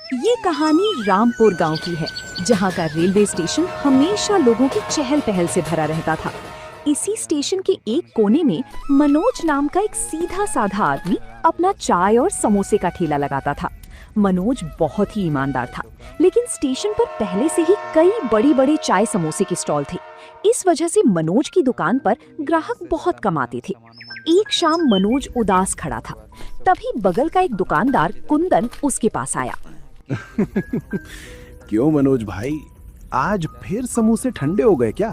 ये कहानी रामपुर गांव की है, जहां का रेलवे स्टेशन हमेशा लोगों की चहल पहल से भरा रहता था। इसी स्टेशन के एक कोने में मनोज नाम का एक सीधा साधा आदमी अपना चाय और समोसे का ठेला लगाता था। मनोज बहुत ही ईमानदार था, लेकिन स्टेशन पर पहले से ही कई बड़ी बड़ी चाय समोसे के स्टॉल थे। इस वजह से मनोज की दुकान पर ग्राहक बहुत कम आते थे। एक शाम मनोज उदास खड़ा था, तभी बगल का एक दुकानदार कुंदन उसके पास आया। क्यों मनोज भाई, आज फिर समोसे ठंडे हो गए क्या?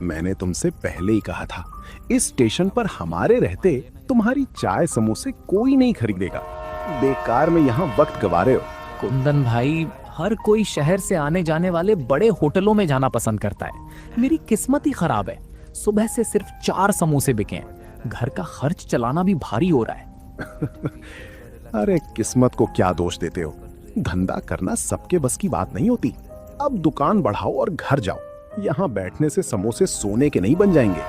मैंने तुमसे पहले ही कहा था, इस स्टेशन पर हमारे रहते तुम्हारी चाय समोसे कोई नहीं खरीदेगा। बेकार में यहाँ वक्त गवा रहे हो। कुंदन भाई, हर कोई शहर से आने जाने वाले बड़े होटलों में जाना पसंद करता है। मेरी किस्मत ही खराब है, सुबह से सिर्फ 4 समोसे बिके हैं। घर का खर्च चलाना भी भारी हो रहा है। अरे किस्मत को क्या दोष देते हो? धंधा करना सबके बस की बात नहीं होती। अब दुकान बढ़ाओ और घर जाओ। यहाँ बैठने से समोसे सोने के नहीं बन जाएंगे।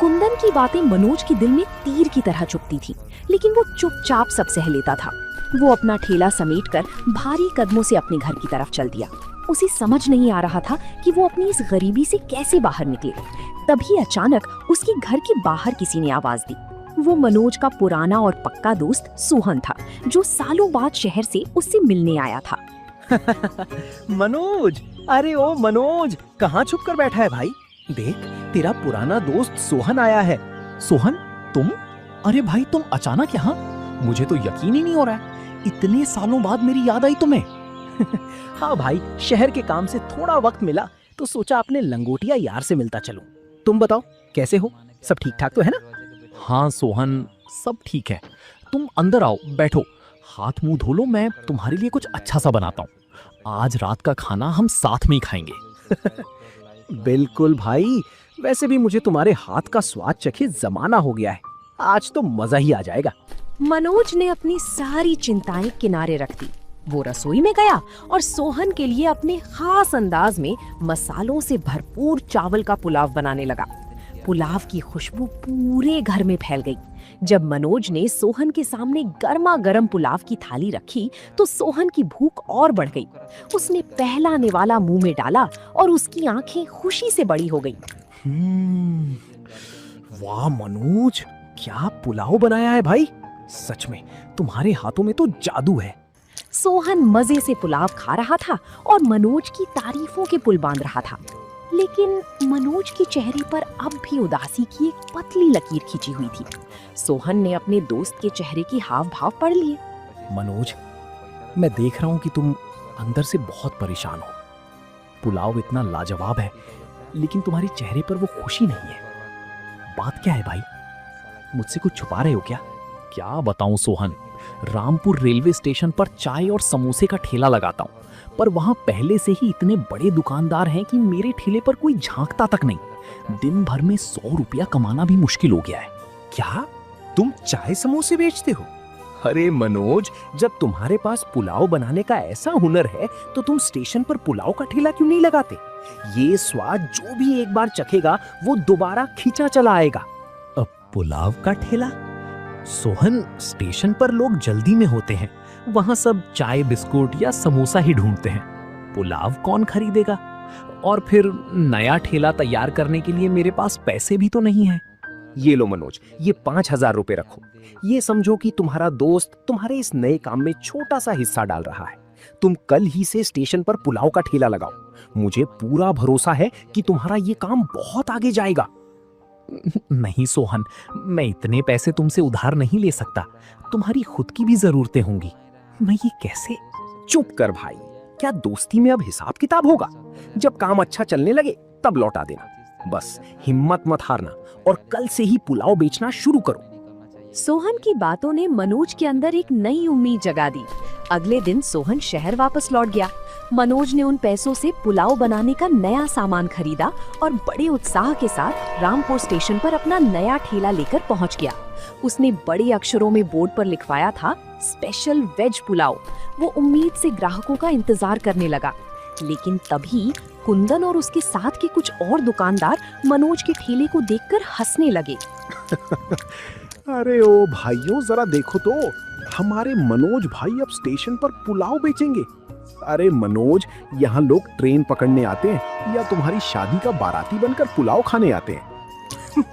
कुंदन की बातें मनोज के दिल में तीर की तरह चुभती थी, लेकिन वो चुपचाप सब सह लेता था। वो अपना ठेला समेटकर भारी कदमों से अपने घर की तरफ चल दिया। उसे समझ नहीं आ रहा था कि वो अपनी इस गरीबी से कैसे बाहर निकले। तभी अचानक उसके घर के बाहर किसी ने आवाज दी। वो मनोज का पुराना और पक्का दोस्त सोहन था, जो सालों बाद शहर से उससे मिलने आया था। मनोज, अरे ओ मनोज, कहाँ छुप कर बैठा है भाई? देख, तेरा पुराना दोस्त सोहन आया है। सोहन, तुम? अरे भाई, तुम अचानक यहाँ? मुझे तो यकीन ही नहीं हो रहा है। इतने सालों बाद मेरी याद आई तुम्हें। हाँ भाई, शहर के काम से थोड़ा वक्त मिला तो सोचा अपने लंगोटिया यार से मिलता चलूं। तुम बताओ, कैसे हो? सब ठीक ठाक तो है ना? हाँ सोहन, सब ठीक है। तुम अंदर आओ, बैठो, हाथ मुंह धो लो। मैं तुम्हारे लिए कुछ अच्छा सा बनाता हूँ। आज रात का खाना हम साथ में ही खाएंगे। बिल्कुल भाई, वैसे भी मुझे तुम्हारे हाथ का स्वाद चखे जमाना हो गया है। आज तो मजा ही आ जाएगा। मनोज ने अपनी सारी चिंताएं किनारे रख दी। वो रसोई में गया और सोहन के लिए अपने खास अंदाज में मसालों से भरपूर चावल का पुलाव बनाने लगा। पुलाव की खुशबू पूरे घर में फैल गई। जब मनोज ने सोहन के सामने गर्मा गर्म पुलाव की थाली रखी तो सोहन की भूख और बढ़ गई। उसने पहला निवाला मुंह में डाला और उसकी आंखें खुशी से बड़ी हो गईं। वाह मनोज, क्या पुलाव बनाया है भाई! सच में तुम्हारे हाथों में तो जादू है। सोहन मजे से पुलाव खा रहा था और मनोज की तारीफों के पुल बांध रहा था। लेकिन मनोज के चेहरे पर अब भी उदासी की एक पतली लकीर खींची हुई थी। सोहन ने अपने दोस्त के चेहरे के हाव भाव पढ़ लिए। मनोज, मैं देख रहा हूँ कि तुम अंदर से बहुत परेशान हो। पुलाव इतना लाजवाब है, लेकिन तुम्हारे चेहरे पर वो खुशी नहीं है। बात क्या है भाई? मुझसे कुछ छुपा रहे हो क्या? क्या बताऊं सोहन, रामपुर रेलवे स्टेशन पर चाय और समोसे का ठेला लगाता हूँ, पर वहां पहले से ही इतने बड़े दुकानदार हैं कि मेरे ठेले पर कोई झांकता तक नहीं। दिन भर में 100 रुपया कमाना भी मुश्किल हो गया है। क्या तुम चाय समोसे बेचते हो? अरे मनोज, जब तुम्हारे पास पुलाव बनाने का ऐसा हुनर है तो तुम स्टेशन पर पुलाव का ठेला क्यों नहीं लगाते? ये स्वाद जो भी एक बार चखेगा वो दोबारा खींचा चला आएगा। अब पुलाव का ठेला? सोहन, स्टेशन पर लोग जल्दी में होते हैं, वहां सब चाय बिस्कुट या समोसा ही ढूंढते हैं। पुलाव कौन खरीदेगा? और फिर नया ठेला तैयार करने के लिए मेरे पास पैसे भी तो नहीं है। ये लो मनोज, ये 5000 रुपए रखो। ये समझो कि तुम्हारा दोस्त तुम्हारे इस नए काम में छोटा सा हिस्सा डाल रहा है। तुम कल ही से स्टेशन पर पुलाव का ठेला लगाओ। मुझे पूरा भरोसा है कि तुम्हारा ये काम बहुत आगे जाएगा। नहीं सोहन, मैं इतने पैसे तुमसे उधार नहीं ले सकता। तुम्हारी खुद की भी जरूरतें होंगी। मैं ये कैसे? चुप कर भाई, क्या दोस्ती में अब हिसाब किताब होगा? जब काम अच्छा चलने लगे तब लौटा देना। बस हिम्मत मत हारना और कल से ही पुलाव बेचना शुरू करो। सोहन की बातों ने मनोज के अंदर एक नई उम्मीद जगा दी। अगले दिन सोहन शहर वापस लौट गया। मनोज ने उन पैसों से पुलाव बनाने का नया सामान खरीदा और बड़े उत्साह के साथ रामपुर स्टेशन पर अपना नया ठेला लेकर पहुंच गया। उसने बड़े अक्षरों में बोर्ड पर लिखवाया था, स्पेशल वेज पुलाव। वो उम्मीद से ग्राहकों का इंतजार करने लगा। लेकिन तभी कुंदन और उसके साथ के कुछ और दुकानदार मनोज के ठेले को देखकर हंसने लगे। अरे ओ भाइयों, जरा देखो तो, हमारे मनोज भाई अब स्टेशन पर पुलाव बेचेंगे। अरे मनोज, यहाँ लोग ट्रेन पकड़ने आते हैं या तुम्हारी शादी का बाराती बनकर पुलाव खाने आते हैं?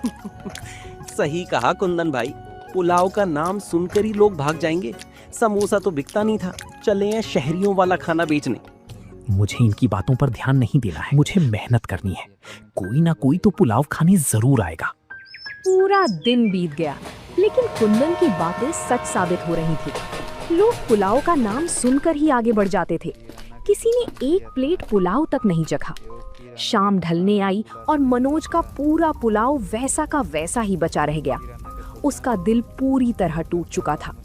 सही कहा कुंदन भाई, पुलाव का नाम सुनकर ही लोग भाग जाएंगे। समोसा तो बिकता नहीं था, चले हैं शहरियों वाला खाना बेचने। मुझे इनकी बातों पर ध्यान नहीं देना है, मुझे मेहनत करनी है। कोई ना कोई तो पुलाव खाने जरूर आएगा। पूरा दिन बीत गया, लेकिन कुंदन की बातें सच साबित हो रही थी। लोग पुलाव का नाम सुनकर ही आगे बढ़ जाते थे। किसी ने एक प्लेट पुलाव तक नहीं चखा। शाम ढलने आई और मनोज का पूरा पुलाव वैसा का वैसा ही बचा रह गया। उसका दिल पूरी तरह टूट चुका था।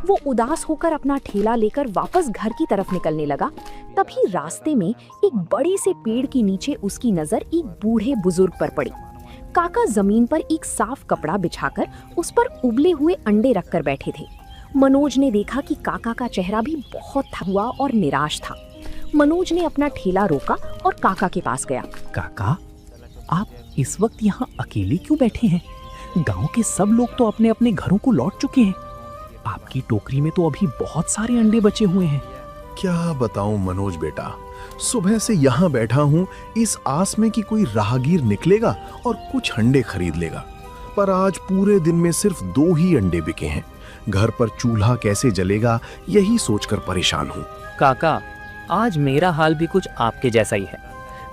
वो उदास होकर अपना ठेला लेकर वापस घर की तरफ निकलने लगा। तभी रास्ते में एक बड़े से पेड़ के नीचे उसकी नजर एक बूढ़े बुजुर्ग पर पड़ी। काका जमीन पर एक साफ कपड़ा बिछाकर उस पर उबले हुए अंडे रखकर बैठे थे। मनोज ने देखा कि काका का चेहरा भी बहुत थका हुआ और निराश था। मनोज ने अपना ठेला रोका और काका के पास गया। काका, आप इस वक्त यहाँ अकेले क्यों बैठे हैं? गांव के सब लोग तो अपने अपने घरों को लौट चुके हैं। आपकी टोकरी में तो अभी बहुत सारे अंडे बचे हुए हैं। क्या बताऊं मनोज बेटा, सुबह से यहाँ बैठा हूँ इस आस में कि कोई राहगीर निकलेगा और कुछ अंडे खरीद लेगा, पर आज पूरे दिन में सिर्फ 2 ही अंडे बिके हैं। घर पर चूल्हा कैसे जलेगा यही सोचकर परेशान हूँ। काका, आज मेरा हाल भी कुछ आपके जैसा ही है।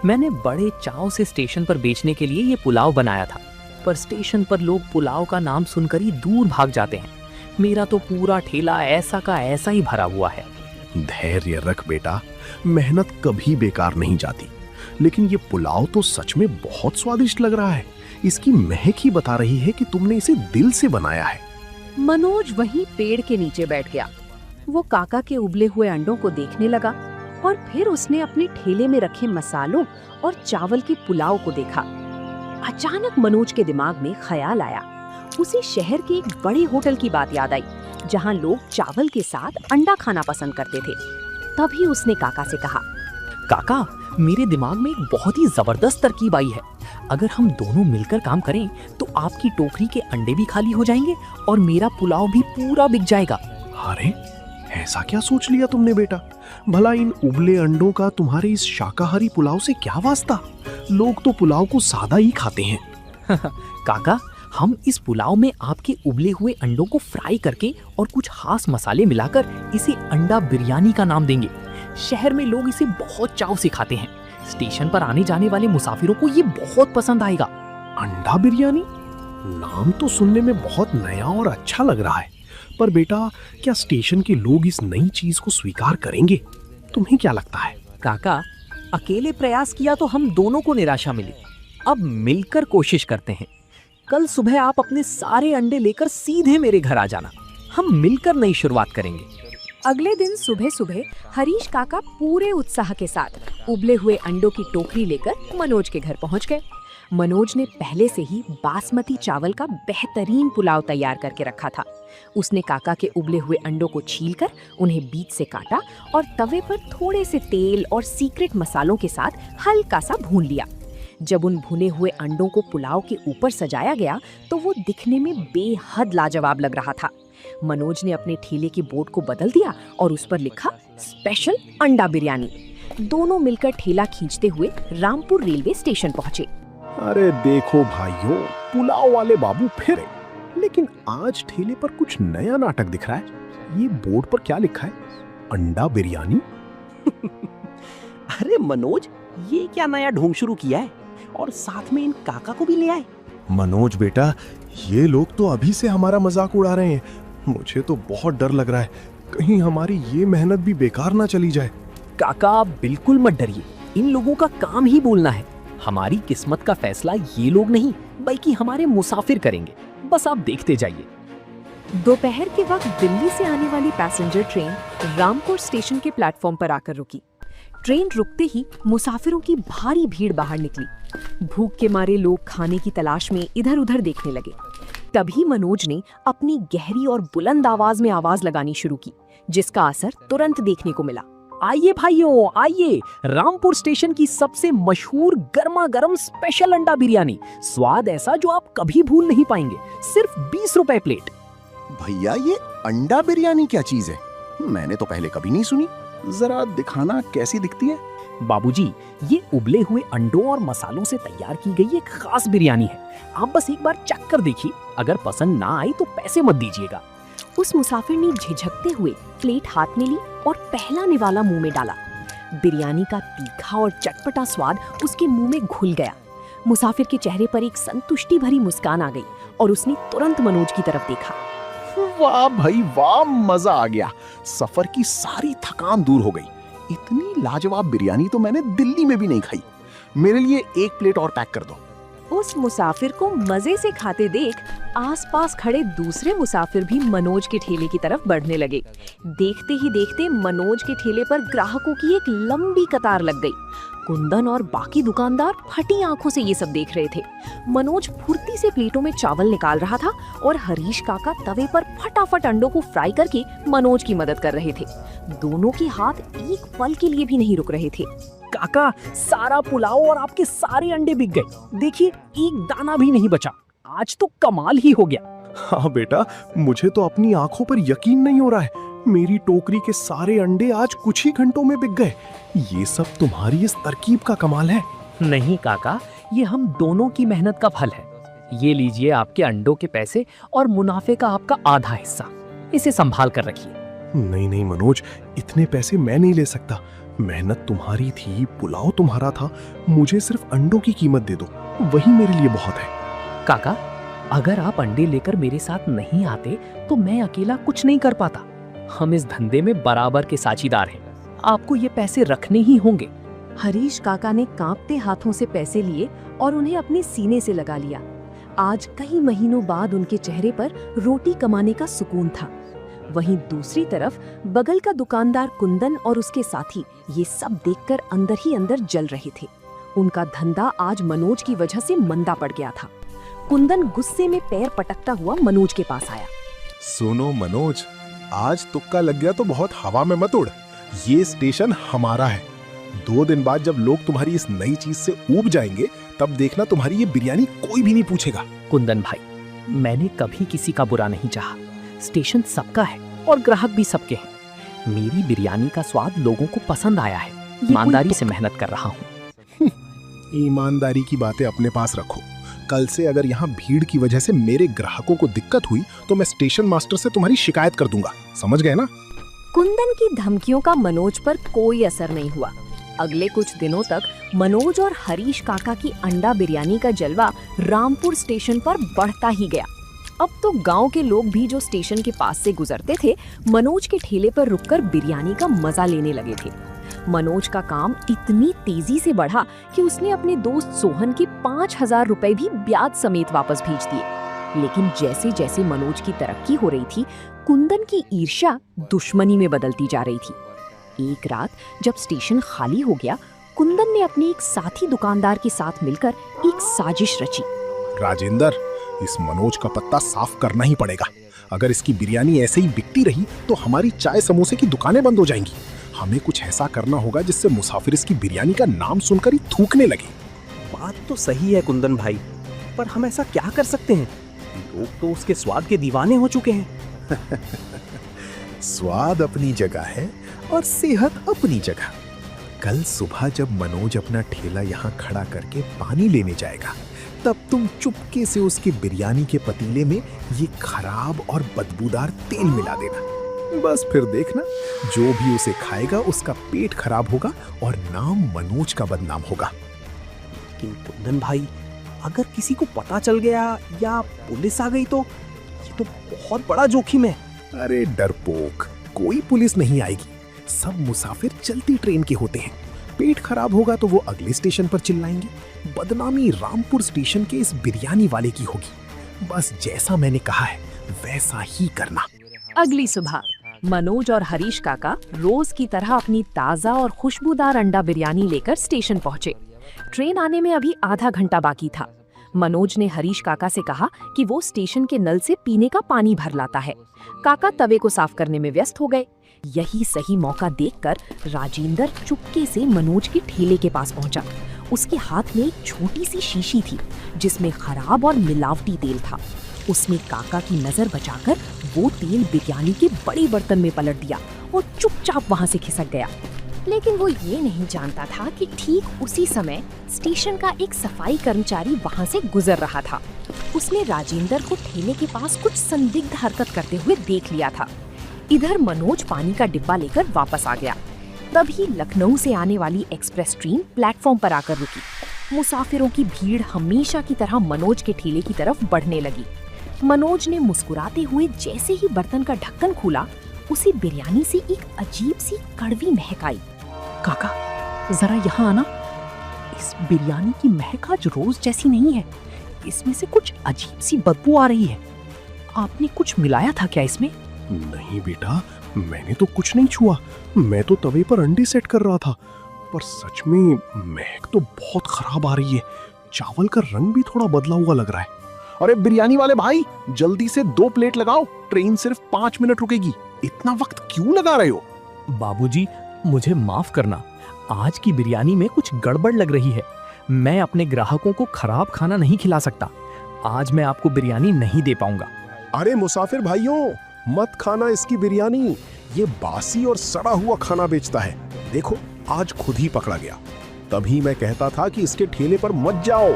मैंने बड़े चाव से स्टेशन पर बेचने के लिए ये पुलाव बनाया था, पर स्टेशन पर लोग पुलाव का नाम सुनकर ही दूर भाग जाते हैं। मेरा तो पूरा ठेला ऐसा का ऐसा ही भरा हुआ है। धैर्य रख बेटा, मेहनत कभी बेकार नहीं जाती। लेकिन ये पुलाव तो सच में बहुत स्वादिष्ट लग रहा है। इसकी महक ही बता रही है कि तुमने इसे दिल से बनाया है। मनोज वहीं पेड़ के नीचे बैठ गया। वो काका के उबले हुए अंडों को देखने लगा और फिर उसने अपने ठेले में रखे मसालों और चावल के पुलाव को देखा। अचानक मनोज के दिमाग में ख्याल आया। उसे शहर के एक बड़े होटल की बात याद आई, जहां लोग चावल के साथ अंडा खाना पसंद करते थे। तभी उसने काका से कहा, काका, मेरे दिमाग में एक बहुत ही जबरदस्त तरकीब आई है। अगर हम दोनों मिलकर काम करें तो आपकी टोकरी के अंडे भी खाली हो जाएंगे और मेरा पुलाव भी पूरा बिक जाएगा। अरे, ऐसा क्या सोच लिया तुमने बेटा? भला इन उबले अंडों का तुम्हारे इस शाकाहारी पुलाव से क्या वास्ता? लोग तो पुलाव को सादा ही खाते हैं। काका, हम इस पुलाव में आपके उबले हुए अंडों को फ्राई करके और कुछ खास मसाले मिलाकर इसे अंडा बिरयानी का नाम देंगे। शहर में लोग इसे बहुत चाव से खाते हैं। स्टेशन पर आने जाने वाले मुसाफिरों को ये बहुत पसंद आएगा। अंडा बिरयानी? नाम तो सुनने में बहुत नया और अच्छा लग रहा है, पर बेटा, क्या स्टेशन के लोग इस नई चीज को स्वीकार करेंगे? तुम्हें क्या लगता है? काका, अकेले प्रयास किया तो हम दोनों को निराशा मिली। अब मिलकर कोशिश करते हैं। कल सुबह आप अपने सारे अंडे लेकर सीधे मेरे घर आ जाना। हम मिलकर नई शुरुआत करेंगे। अगले दिन सुबह सुबह हरीश काका पूरे उत्साह के साथ उबले हुए अंडों की टोकरी लेकर मनोज के घर पहुंच गए। मनोज ने पहले से ही बासमती चावल का बेहतरीन पुलाव तैयार करके रखा था। उसने काका के उबले हुए अंडों को छीलकर उन्हें बीच से काटा और तवे पर थोड़े से तेल और सीक्रेट मसालों के साथ हल्का सा भून लिया। जब उन भुने हुए अंडों को पुलाव के ऊपर सजाया गया तो वो दिखने में बेहद लाजवाब लग रहा था। मनोज ने अपने ठेले के बोर्ड को बदल दिया और उस पर लिखा, स्पेशल अंडा बिरयानी। दोनों मिलकर ठेला खींचते हुए रामपुर रेलवे स्टेशन पहुंचे। अरे देखो भाइयों, पुलाव वाले बाबू फिरे। लेकिन आज ठेले पर कुछ नया नाटक दिख रहा है। ये बोर्ड पर क्या लिखा है? अंडा बिरयानी? अरे मनोज, ये क्या नया ढोंग शुरू किया है और साथ में इन काका को भी ले आए? मनोज बेटा, ये लोग तो अभी से हमारा मजाक उड़ा रहे हैं। मुझे तो बहुत डर लग रहा है, कहीं हमारी ये मेहनत भी बेकार ना चली जाए। काका, आप बिल्कुल मत डरिए। इन लोगों का काम ही बोलना है। हमारी किस्मत का फैसला ये लोग नहीं बल्कि हमारे मुसाफिर करेंगे। बस आप देखते जाइए। दोपहर के वक्त दिल्ली से आने वाली पैसेंजर ट्रेन रामपुर स्टेशन के प्लेटफॉर्म पर आकर रुकी। ट्रेन रुकते ही मुसाफिरों की भारी भीड़ बाहर निकली। भूख के मारे लोग खाने की तलाश में इधर उधर देखने लगे। तभी मनोज ने अपनी गहरी और बुलंद आवाज में आवाज लगानी शुरू की, जिसका असर तुरंत देखने को मिला। आइए भाइयों, आइए, रामपुर स्टेशन की सबसे मशहूर गर्मा गर्म स्पेशल अंडा बिरयानी। स्वाद ऐसा जो आप कभी भूल नहीं पाएंगे, सिर्फ 20 रुपए प्लेट। भैया ये अंडा बिरयानी क्या चीज है? मैंने तो पहले कभी नहीं सुनी। जरा दिखाना कैसी दिखती है। बाबूजी, ये उबले हुए अंडों और मसालों से तैयार की गई एक खास बिरयानी है। आप बस एक बार चख कर देखिए, अगर पसंद ना आई तो पैसे मत दीजिएगा। उस मुसाफिर ने झिझकते हुए प्लेट हाथ में ली और पहला निवाला मुंह में डाला। बिरयानी का तीखा और चटपटा स्वाद उसके मुंह में घुल गया। मुसाफिर के चेहरे पर एक संतुष्टि भरी मुस्कान आ गई और उसने तुरंत मनोज की तरफ देखा। वाह भाई वाह, मजा आ गया। सफर की सारी थकान दूर हो गई। इतनी लाजवाब बिरयानी तो मैंने दिल्ली में भी नहीं खाई। मेरे लिए एक प्लेट और पैक कर दो। उस मुसाफिर को मजे से खाते देख आसपास खड़े दूसरे मुसाफिर भी मनोज के ठेले की तरफ बढ़ने लगे। देखते ही देखते मनोज के ठेले पर ग्राहकों की एक लंबी कतार लग गई। कुंदन और बाकी दुकानदार फटी आंखों से ये सब देख रहे थे। मनोज फुर्ती से प्लेटों में चावल निकाल रहा था और हरीश काका तवे पर फटाफट अंडों को फ्राई करके मनोज की मदद कर रहे थे। दोनों के हाथ एक पल के लिए भी नहीं रुक रहे थे। काका, सारा पुलाव और आपके सारे अंडे बिक गए। देखिए, एक दाना भी नहीं बचा। आज तो कमाल ही हो गया। हाँ बेटा, मुझे तो अपनी आंखों पर यकीन नहीं हो रहा है। मेरी टोकरी के सारे अंडे आज कुछ ही घंटों में बिक गए। ये सब तुम्हारी इस तरकीब का कमाल है। नहीं काका, ये हम दोनों की मेहनत का फल है। ये लीजिए आपके अंडों के पैसे और मुनाफे का आपका आधा हिस्सा। इसे संभाल कर रखिए। नहीं नहीं मनोज, इतने पैसे मैं नहीं ले सकता। मेहनत तुम्हारी थी, पुलाव तुम्हारा था। मुझे सिर्फ अंडों की कीमत दे दो, वही मेरे लिए बहुत है। काका, अगर आप अंडे लेकर मेरे साथ नहीं आते तो मैं अकेला कुछ नहीं कर पाता। हम इस धंधे में बराबर के साझीदार हैं। आपको ये पैसे रखने ही होंगे। हरीश काका ने कांपते हाथों से पैसे लिए और उन्हें अपने सीने से लगा लिया। आज कई महीनों बाद उनके चेहरे पर रोटी कमाने का सुकून था। वहीं दूसरी तरफ बगल का दुकानदार कुंदन और उसके साथी ये सब देखकर अंदर ही अंदर जल रहे थे। उनका धंधा आज मनोज की वजह से मंदा पड़ गया था। कुंदन गुस्से में पैर पटकता हुआ मनोज के पास आया। सुनो मनोज, आज तुक्का लग गया तो बहुत हवा में मत उड़। ये स्टेशन हमारा है। 2 दिन बाद जब लोग तुम्हारी इस नई चीज से ऊब जाएंगे, तब देखना तुम्हारी ये बिरयानी कोई भी नहीं पूछेगा। कुंदन भाई, मैंने कभी किसी का बुरा नहीं चाहा। स्टेशन सबका है और ग्राहक भी सबके हैं। मेरी बिरयानी का स्वाद लोगों को पसंद आया है। ईमानदारी से मेहनत कर रहा हूँ। ईमानदारी की बातें अपने पास रखो। कल से अगर यहाँ भीड़ की वजह से मेरे ग्राहकों को दिक्कत हुई तो मैं स्टेशन मास्टर से तुम्हारी शिकायत कर दूंगा। समझ गए ना? कुंदन की धमकियों का मनोज पर कोई असर नहीं हुआ। अगले कुछ दिनों तक मनोज और हरीश काका की अंडा बिरयानी का जलवा रामपुर स्टेशन पर बढ़ता ही गया। अब तो गांव के लोग भी जो स्टेशन के पास से गुजरते थे, मनोज के ठेले पर रुककर बिरयानी का मजा लेने लगे थे। मनोज का काम इतनी तेजी से बढ़ा कि उसने अपने दोस्त सोहन के 5,000 रुपए भी ब्याज समेत वापस भेज दिए। लेकिन जैसे जैसे मनोज की तरक्की हो रही थी, कुंदन की ईर्ष्या दुश्मनी में बदलती जा रही थी। एक रात जब स्टेशन खाली हो गया, कुंदन ने अपने एक साथी दुकानदार के साथ मिलकर एक साजिश रची। राजेंद्र, इस मनोज का पत्ता साफ करना ही पड़ेगा। अगर इसकी बिरयानी ऐसे ही बिकती रही तो हमारी चाय समोसे की दुकानें बंद हो जाएंगी। हमें कुछ ऐसा करना होगा जिससे मुसाफिर इसकी बिरयानी का नाम सुनकर ही थूकने लगे। बात तो सही है कुंदन भाई, पर हम ऐसा क्या कर सकते हैं? लोग तो उसके स्वाद के दीवाने हो चुके हैं। स्वाद अपनी जगह है और सेहत अपनी जगह। कल सुबह जब मनोज अपना ठेला यहाँ खड़ा करके पानी लेने जाएगा, तब तुम चुपके से उसके बिरयानी के पतीले में ये खराब और बदबूदार तेल मिला देना। बस फिर देखना, जो भी उसे खाएगा उसका पेट खराब होगा और नाम मनोज का बदनाम होगा। लेकिन कुंदन भाई, अगर किसी को पता चल गया या पुलिस आ गई तो ये तो बहुत बड़ा जोखिम है। अरे डरपोक, कोई पुलिस नहीं आएगी। सब मुसाफिर चलती ट्रेन के होते हैं। पेट खराब होगा तो वो अगले स्टेशन पर चिल्लाएंगे। बदनामी रामपुर स्टेशन के इस बिरयानी वाले की होगी। बस जैसा मैंने कहा है वैसा ही करना। अगली सुबह मनोज और हरीश काका रोज की तरह अपनी ताजा और खुशबूदार अंडा बिरयानी लेकर स्टेशन पहुंचे। ट्रेन आने में अभी आधा घंटा बाकी था। मनोज ने हरीश काका से कहा कि वो स्टेशन के नल से पीने का पानी भर लाता है। काका तवे को साफ करने में व्यस्त हो गए। यही सही मौका देखकर राजेंद्र चुपके से मनोज के ठेले के पास पहुंचा। उसके हाथ में एक छोटी सी शीशी थी जिसमें खराब और मिलावटी तेल था। उसने काका की नजर बचाकर वो तेल बिरयानी के बड़े बर्तन में पलट दिया और चुपचाप वहां से खिसक गया। लेकिन वो ये नहीं जानता था कि ठीक उसी समय स्टेशन का एक सफाई कर्मचारी वहां से गुजर रहा था। उसने राजेंद्र को ठेले के पास कुछ संदिग्ध हरकत करते हुए देख लिया था। इधर मनोज पानी का डिब्बा लेकर वापस आ गया। तभी लखनऊ से आने वाली एक्सप्रेस ट्रेन प्लेटफॉर्म पर आकर रुकी। मुसाफिरों की भीड़ हमेशा की तरह मनोज के ठेले की तरफ बढ़ने लगी। मनोज ने मुस्कुराते हुए जैसे ही बर्तन का ढक्कन खोला, उसे बिरयानी से एक अजीब सी कड़वी महक आई। काका, जरा यहाँ आना। इस बिरयानी की महक आज रोज जैसी नहीं है। इसमें से कुछ अजीब सी बदबू आ रही है। आपने कुछ मिलाया था क्या इसमें? नहीं बेटा, मैंने तो कुछ नहीं छुआ। मैं तो तवे पर अंडे सेट कर रहा था। पर सच में महक तो बहुत खराब आ रही है। चावल का रंग भी थोड़ा बदला हुआ लग रहा है। अरे बिरयानी वाले भाई, जल्दी से 2 प्लेट लगाओ। ट्रेन सिर्फ 5 मिनट रुकेगी। इतना वक्त क्यों लगा रहे हो? बाबूजी, मुझे माफ करना। आज की बिरयानी में कुछ गड़बड़ लग रही है। मैं अपने ग्राहकों को खराब खाना नहीं खिला सकता। आज मैं आपको बिरयानी नहीं दे पाऊंगा। अरे मुसाफिर भाइयों, मत खाना इसकी बिरयानी। ये बासी और सड़ा हुआ खाना बेचता है। देखो, आज खुद ही पकड़ा गया। तभी मैं कहता था कि इसके ठेले पर मत जाओ।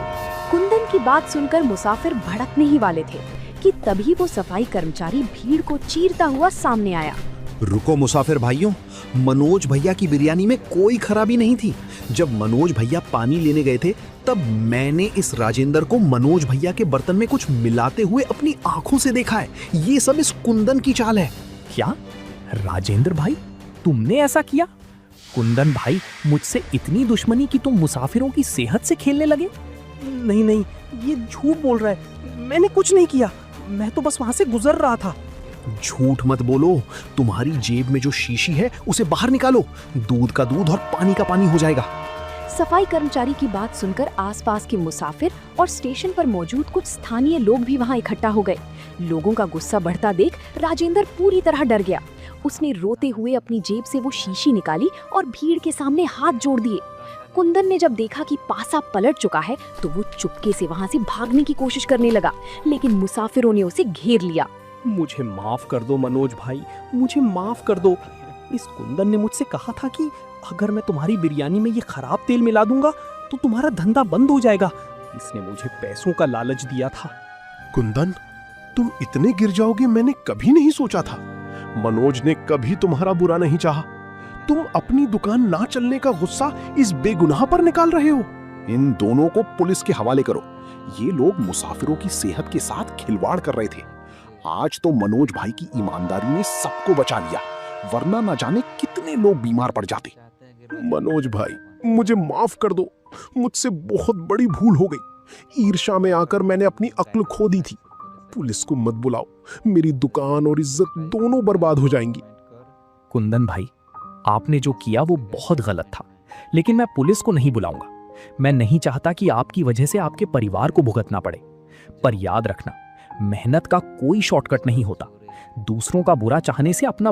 कुंदन की बात सुनकर मुसाफिर भड़कने ही वाले थे कि तभी वो सफाई कर्मचारी भीड़ को चीरता हुआ सामने आया। रुको मुसाफिर भाइयों, मनोज भैया की बिरयानी में कोई खराबी नहीं थी। जब मनोज भैया पानी लेने गए थे, तब मैंने इस राजेंद्र को मनोज भैया के बर्तन में कुछ मिलाते हुए अपनी आंखों से देखा है। ये सब इस कुंदन की चाल है। क्या राजेंद्र भाई, तुमने ऐसा किया? कुंदन भाई, मुझसे इतनी दुश्मनी कि तुम मुसाफिरों की सेहत से खेलने लगे? नहीं नहीं, ये झूठ बोल रहा है। मैंने कुछ नहीं किया। मैं तो बस वहां से गुजर रहा था। झूठ मत बोलो। तुम्हारी जेब में जो शीशी है उसे बाहर निकालो। दूध का दूध और पानी का पानी हो जाएगा। सफाई कर्मचारी की बात सुनकर आसपास के मुसाफिर और स्टेशन पर मौजूद कुछ स्थानीय लोग भी वहां इकट्ठा हो गए। लोगों का गुस्सा बढ़ता देख राजेंद्र पूरी तरह डर गया। उसने रोते हुए अपनी जेब से वो शीशी निकाली और भीड़ के सामने हाथ जोड़ दिए। कुंदन ने जब देखा कि पासा पलट चुका है तो वो चुपके से वहां से भागने की कोशिश करने लगा, लेकिन मुसाफिरों ने उसे घेर लिया। मुझे माफ कर दो मनोज भाई, मुझे माफ कर दो। इस कुंदन ने मुझसे कहा था कि अगर मैं तुम्हारी बिरयानी में ये खराब तेल मिला दूंगा तो तुम्हारा धंधा बंद हो जाएगा। इसने मुझे पैसों का लालच दिया था। कुंदन, तुम इतने गिर जाओगे मैंने कभी नहीं सोचा था। मनोज ने कभी तुम्हारा बुरा नहीं चाहा। तुम अपनी दुकान ना चलने का गुस्सा इस बेगुनाह पर निकाल रहे हो। इन दोनों को पुलिस के हवाले करो। ये लोग मुसाफिरों की सेहत के साथ खिलवाड़ कर रहे थे। आज तो मनोज भाई की ईमानदारी ने सबको बचा लिया, वरना ना जाने कितने लोग बीमार पड़ जाते। मनोज भाई, मुझे माफ कर दो। मुझसे बहुत बड़ी भूल हो गई। ईर्ष्या में आकर मैंने अपनी अक्ल खो दी थी। पुलिस को मत बुलाओ, मेरी दुकान और इज्जत दोनों बर्बाद हो जाएंगी। कुंदन भाई, आपने जो किया वो बहुत गलत था, लेकिन मैं पुलिस को नहीं बुलाऊंगा। मैं नहीं चाहता कि आपकी वजह से आपके परिवार को भुगतना पड़े। पर याद रखना, मेहनत का कोई शॉर्टकट नहीं होता। दूसरों का बुरा चाहने से अपना